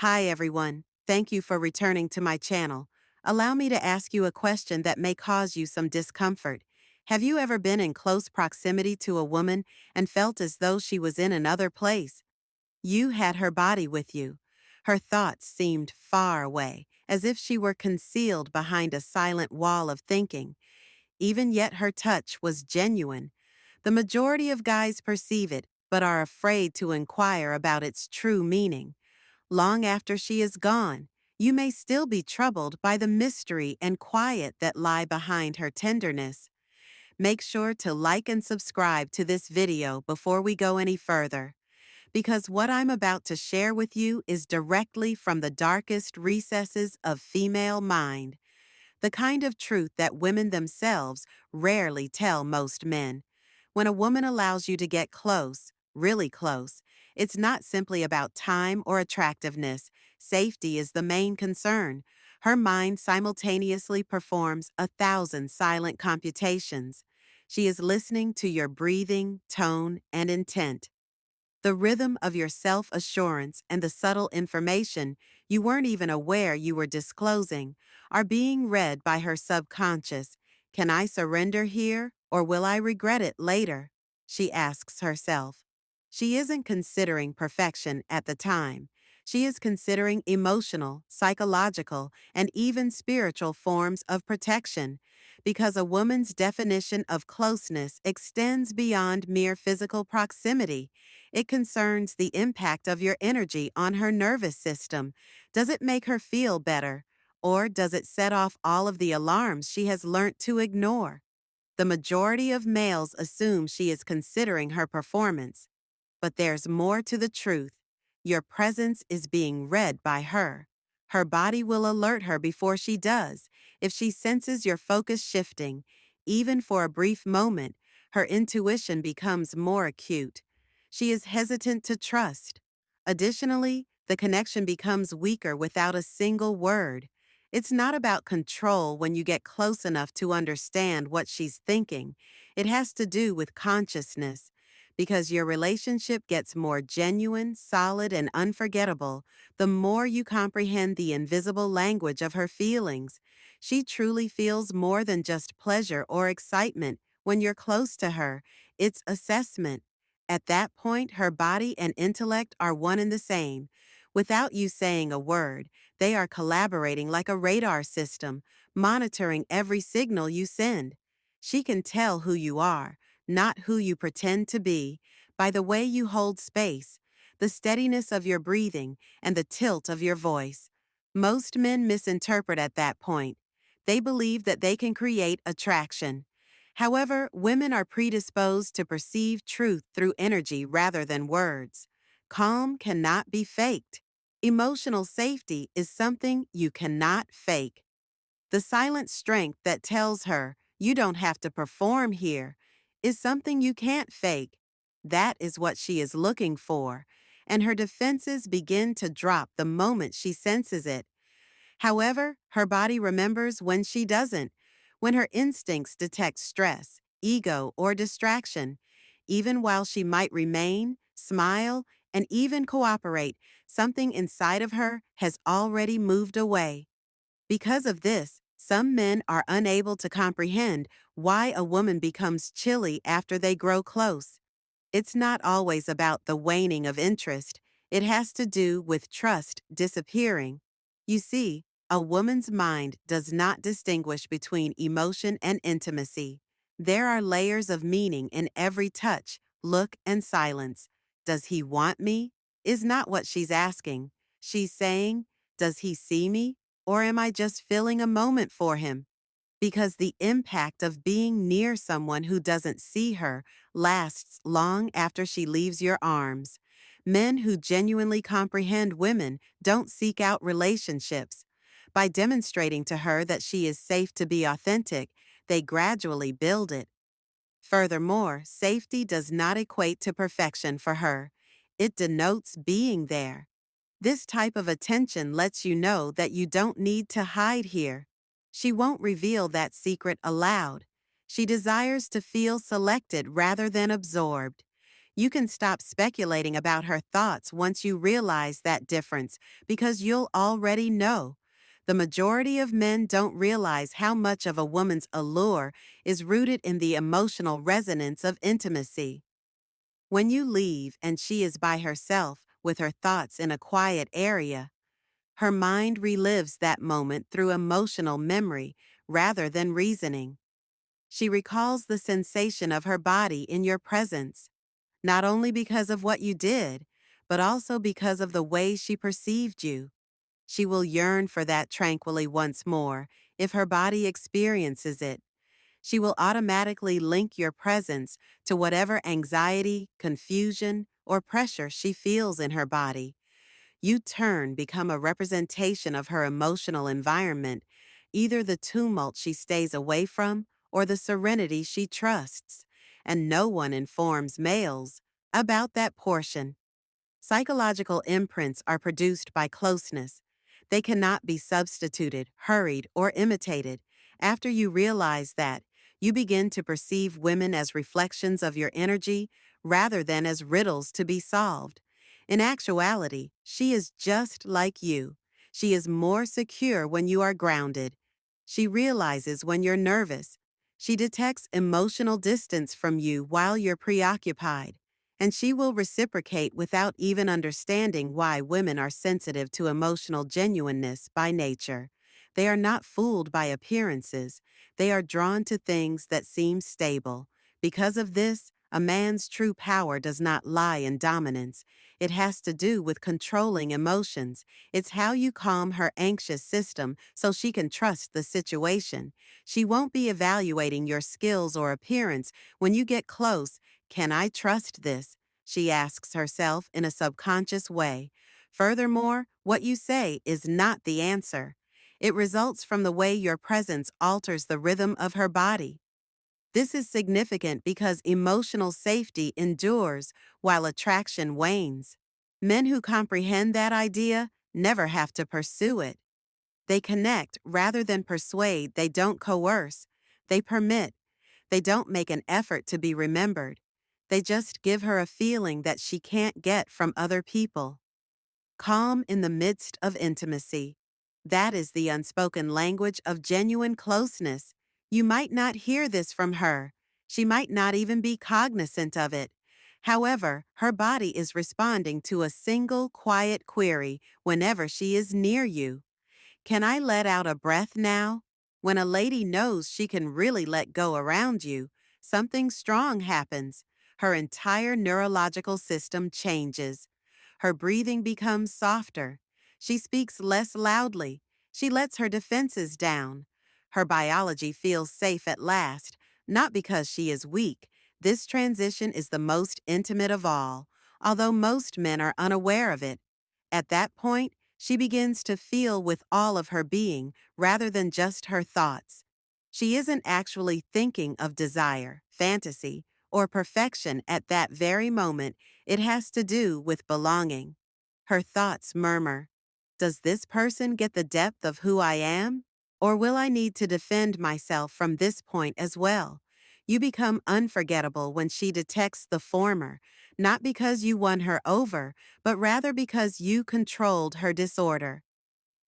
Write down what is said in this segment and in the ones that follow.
Hi everyone, thank you for returning to my channel. Allow me to ask you a question that may cause you some discomfort. Have you ever been in close proximity to a woman and felt as though she was in another place? You had her body with you. Her thoughts seemed far away, as if she were concealed behind a silent wall of thinking. Even yet her touch was genuine. The majority of guys perceive it, but are afraid to inquire about its true meaning. Long after she is gone, you may still be troubled by the mystery and quiet that lie behind her tenderness. Make sure to like and subscribe to this video before we go any further, because what I'm about to share with you is directly from the darkest recesses of female mind, the kind of truth that women themselves rarely tell most men. When a woman allows you to get close, really close, it's not simply about time or attractiveness. Safety is the main concern. Her mind simultaneously performs 1,000 silent computations. She is listening to your breathing, tone, and intent. The rhythm of your self-assurance and the subtle information you weren't even aware you were disclosing are being read by her subconscious. Can I surrender here, or will I regret it later? She asks herself. She isn't considering perfection at the time. She is considering emotional, psychological, and even spiritual forms of protection, because a woman's definition of closeness extends beyond mere physical proximity. It concerns the impact of your energy on her nervous system. Does it make her feel better? Or does it set off all of the alarms she has learnt to ignore? The majority of males assume she is considering her performance. But there's more to the truth. Your presence is being read by her. Her body will alert her before she does. If she senses your focus shifting, even for a brief moment, her intuition becomes more acute. She is hesitant to trust. Additionally, the connection becomes weaker without a single word. It's not about control when you get close enough to understand what she's thinking. It has to do with consciousness. Because your relationship gets more genuine, solid, and unforgettable the more you comprehend the invisible language of her feelings. She truly feels more than just pleasure or excitement when you're close to her. It's assessment. At that point, her body and intellect are one and the same. Without you saying a word, they are collaborating like a radar system, monitoring every signal you send. She can tell who you are, not who you pretend to be, by the way you hold space, the steadiness of your breathing, and the tilt of your voice. Most men misinterpret at that point. They believe that they can create attraction. However, women are predisposed to perceive truth through energy rather than words. Calm cannot be faked. Emotional safety is something you cannot fake. The silent strength that tells her, you don't have to perform here, is something you can't fake. That is what she is looking for, and her defenses begin to drop the moment she senses it. However, her body remembers when she doesn't, when her instincts detect stress, ego, or distraction. Even while she might remain, smile, and even cooperate, something inside of her has already moved away. Because of this, some men are unable to comprehend why a woman becomes chilly after they grow close. It's not always about the waning of interest. It has to do with trust disappearing. You see, a woman's mind does not distinguish between emotion and intimacy. There are layers of meaning in every touch, look, and silence. Does he want me? Is not what she's asking. She's saying, does he see me? Or am I just filling a moment for him? Because the impact of being near someone who doesn't see her lasts long after she leaves your arms. Men who genuinely comprehend women don't seek out relationships. By demonstrating to her that she is safe to be authentic, they gradually build it. Furthermore, safety does not equate to perfection for her. It denotes being there. This type of attention lets you know that you don't need to hide here. She won't reveal that secret aloud. She desires to feel selected rather than absorbed. You can stop speculating about her thoughts once you realize that difference because you'll already know. The majority of men don't realize how much of a woman's allure is rooted in the emotional resonance of intimacy. When you leave and she is by herself with her thoughts in a quiet area, her mind relives that moment through emotional memory rather than reasoning. She recalls the sensation of her body in your presence, not only because of what you did, but also because of the way she perceived you. She will yearn for that tranquilly once more if her body experiences it. She will automatically link your presence to whatever anxiety, confusion, or pressure she feels in her body. You turn become a representation of her emotional environment, either the tumult she stays away from or the serenity she trusts. And no one informs males about that portion. Psychological imprints are produced by closeness. They cannot be substituted, hurried, or imitated. After you realize that, you begin to perceive women as reflections of your energy rather than as riddles to be solved. In actuality, she is just like you. She is more secure when you are grounded. She realizes when you're nervous. She detects emotional distance from you while you're preoccupied, and she will reciprocate without even understanding why women are sensitive to emotional genuineness by nature. They are not fooled by appearances. They are drawn to things that seem stable. Because of this, a man's true power does not lie in dominance. It has to do with controlling emotions. It's how you calm her anxious system so she can trust the situation. She won't be evaluating your skills or appearance. When you get close, can I trust this? She asks herself in a subconscious way. Furthermore, what you say is not the answer. It results from the way your presence alters the rhythm of her body. This is significant because emotional safety endures while attraction wanes. Men who comprehend that idea never have to pursue it. They connect rather than persuade, they don't coerce, they permit. They don't make an effort to be remembered. They just give her a feeling that she can't get from other people. Calm in the midst of intimacy. That is the unspoken language of genuine closeness. You might not hear this from her. She might not even be cognizant of it. However, her body is responding to a single quiet query whenever she is near you. Can I let out a breath now? When a lady knows she can really let go around you, something strong happens. Her entire neurological system changes. Her breathing becomes softer. She speaks less loudly. She lets her defenses down. Her biology feels safe at last, not because she is weak. This transition is the most intimate of all, although most men are unaware of it. At that point, she begins to feel with all of her being rather than just her thoughts. She isn't actually thinking of desire, fantasy, or perfection at that very moment. It has to do with belonging. Her thoughts murmur, does this person get the depth of who I am? Or will I need to defend myself from this point as well? You become unforgettable when she detects the former, not because you won her over, but rather because you controlled her disorder.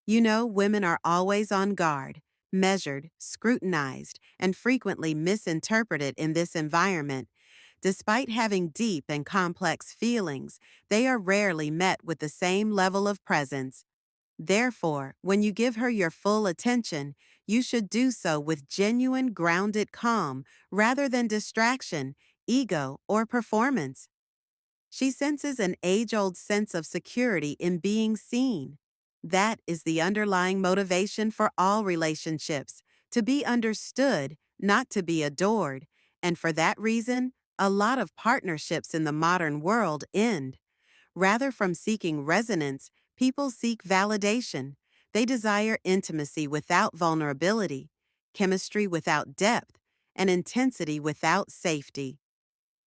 You know, women are always on guard, measured, scrutinized, and frequently misinterpreted in this environment. Despite having deep and complex feelings, they are rarely met with the same level of presence. Therefore, when you give her your full attention, you should do so with genuine grounded calm rather than distraction, ego, or performance. She senses an age-old sense of security in being seen. That is the underlying motivation for all relationships, to be understood, not to be adored. And for that reason, a lot of partnerships in the modern world end. Rather from seeking resonance, people seek validation. They desire intimacy without vulnerability, chemistry without depth, and intensity without safety.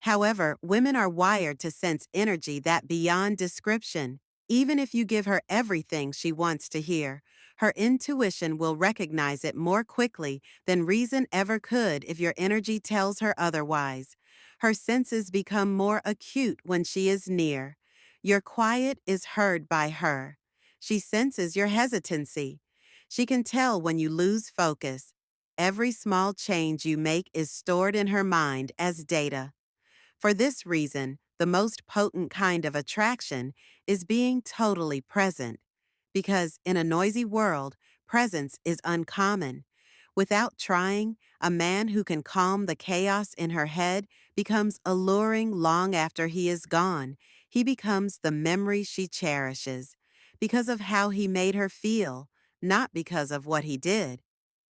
However, women are wired to sense energy that beyond description. Even if you give her everything she wants to hear, her intuition will recognize it more quickly than reason ever could if your energy tells her otherwise. Her senses become more acute when she is near. Your quiet is heard by her. She senses your hesitancy. She can tell when you lose focus. Every small change you make is stored in her mind as data. For this reason, the most potent kind of attraction is being totally present. Because in a noisy world, presence is uncommon. Without trying, a man who can calm the chaos in her head becomes alluring long after he is gone. He becomes the memory she cherishes because of how he made her feel, not because of what he did.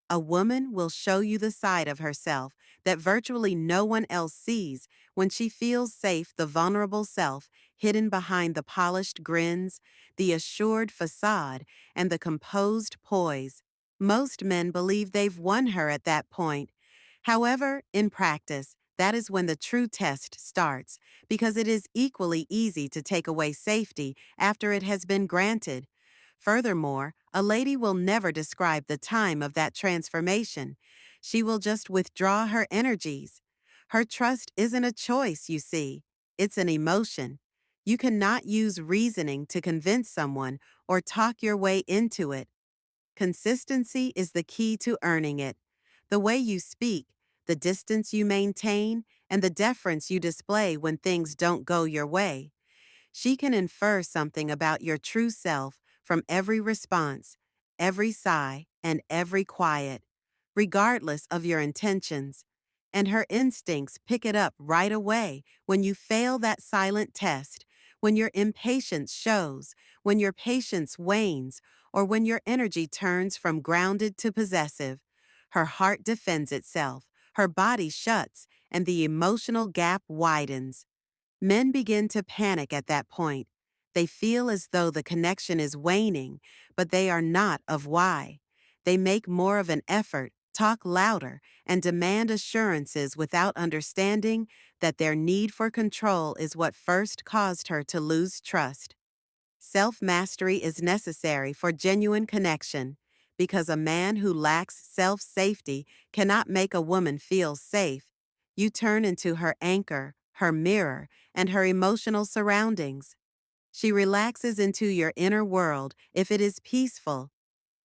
A woman will show you the side of herself that virtually no one else sees when she feels safe, the vulnerable self hidden behind the polished grins, the assured facade, and the composed poise. Most men believe they've won her at that point. However, in practice, that is when the true test starts, because it is equally easy to take away safety after it has been granted. Furthermore, a lady will never describe the time of that transformation. She will just withdraw her energies. Her trust isn't a choice, you see. It's an emotion. You cannot use reasoning to convince someone or talk your way into it. Consistency is the key to earning it. The way you speak, the distance you maintain, and the deference you display when things don't go your way. She can infer something about your true self from every response, every sigh, and every quiet, regardless of your intentions. And her instincts pick it up right away when you fail that silent test, when your impatience shows, when your patience wanes, or when your energy turns from grounded to possessive. Her heart defends itself, her body shuts, and the emotional gap widens. Men begin to panic at that point. They feel as though the connection is waning, but they are not of why. They make more of an effort, talk louder, and demand assurances without understanding that their need for control is what first caused her to lose trust. Self-mastery is necessary for genuine connection, because a man who lacks self-safety cannot make a woman feel safe. You turn into her anchor, her mirror, and her emotional surroundings. She relaxes into your inner world if it is peaceful.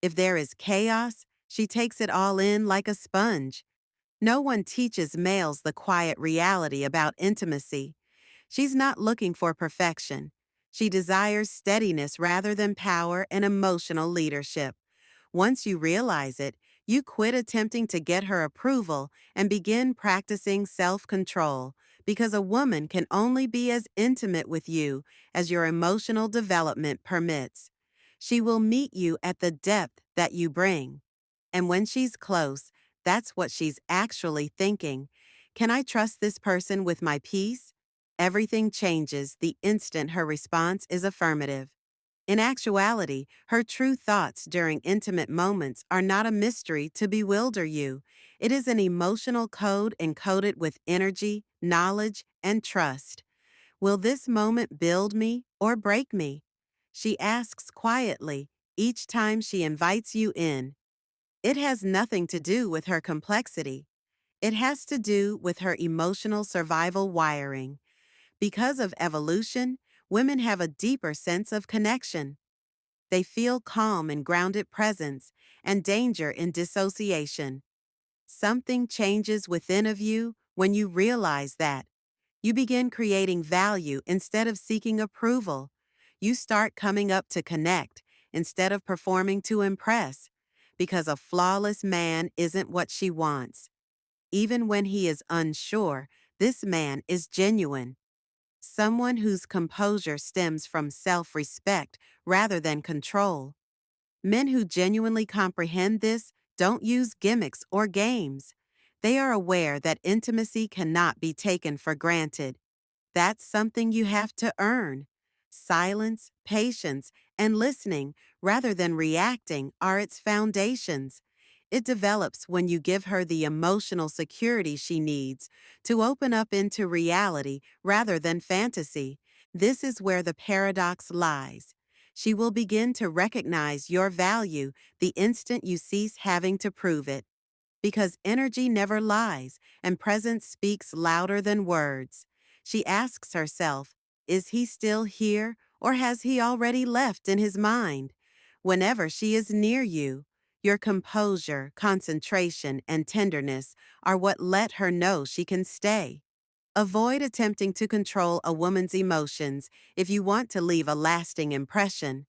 If there is chaos, she takes it all in like a sponge. No one teaches males the quiet reality about intimacy. She's not looking for perfection. She desires steadiness rather than power and emotional leadership. Once you realize it, you quit attempting to get her approval and begin practicing self-control, because a woman can only be as intimate with you as your emotional development permits. She will meet you at the depth that you bring. And when she's close, that's what she's actually thinking. Can I trust this person with my peace? Everything changes the instant her response is affirmative. In actuality, her true thoughts during intimate moments are not a mystery to bewilder you. It is an emotional code encoded with energy, knowledge, and trust. Will this moment build me or break me? She asks quietly each time she invites you in. It has nothing to do with her complexity. It has to do with her emotional survival wiring. Because of evolution, women have a deeper sense of connection. They feel calm in grounded presence and danger in dissociation. Something changes within of you when you realize that. You begin creating value instead of seeking approval. You start coming up to connect instead of performing to impress, because a flawless man isn't what she wants. Even when he is unsure, this man is genuine. Someone whose composure stems from self-respect rather than control. Men who genuinely comprehend this don't use gimmicks or games. They are aware that intimacy cannot be taken for granted. That's something you have to earn. Silence, patience, and listening rather than reacting are its foundations. It develops when you give her the emotional security she needs to open up into reality rather than fantasy. This is where the paradox lies. She will begin to recognize your value the instant you cease having to prove it. because energy never lies and presence speaks louder than words. She asks herself, is he still here or has he already left in his mind? Whenever she is near you, your composure, concentration, and tenderness are what let her know she can stay. Avoid attempting to control a woman's emotions if you want to leave a lasting impression.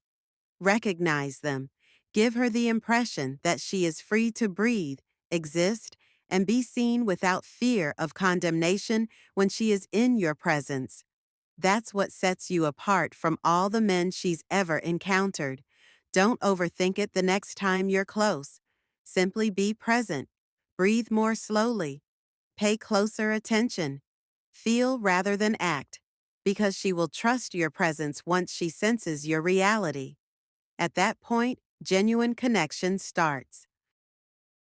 Recognize them. Give her the impression that she is free to breathe, exist, and be seen without fear of condemnation when she is in your presence. That's what sets you apart from all the men she's ever encountered. Don't overthink it the next time you're close. Simply be present. Breathe more slowly. Pay closer attention. Feel rather than act, because she will trust your presence once she senses your reality. At that point, genuine connection starts.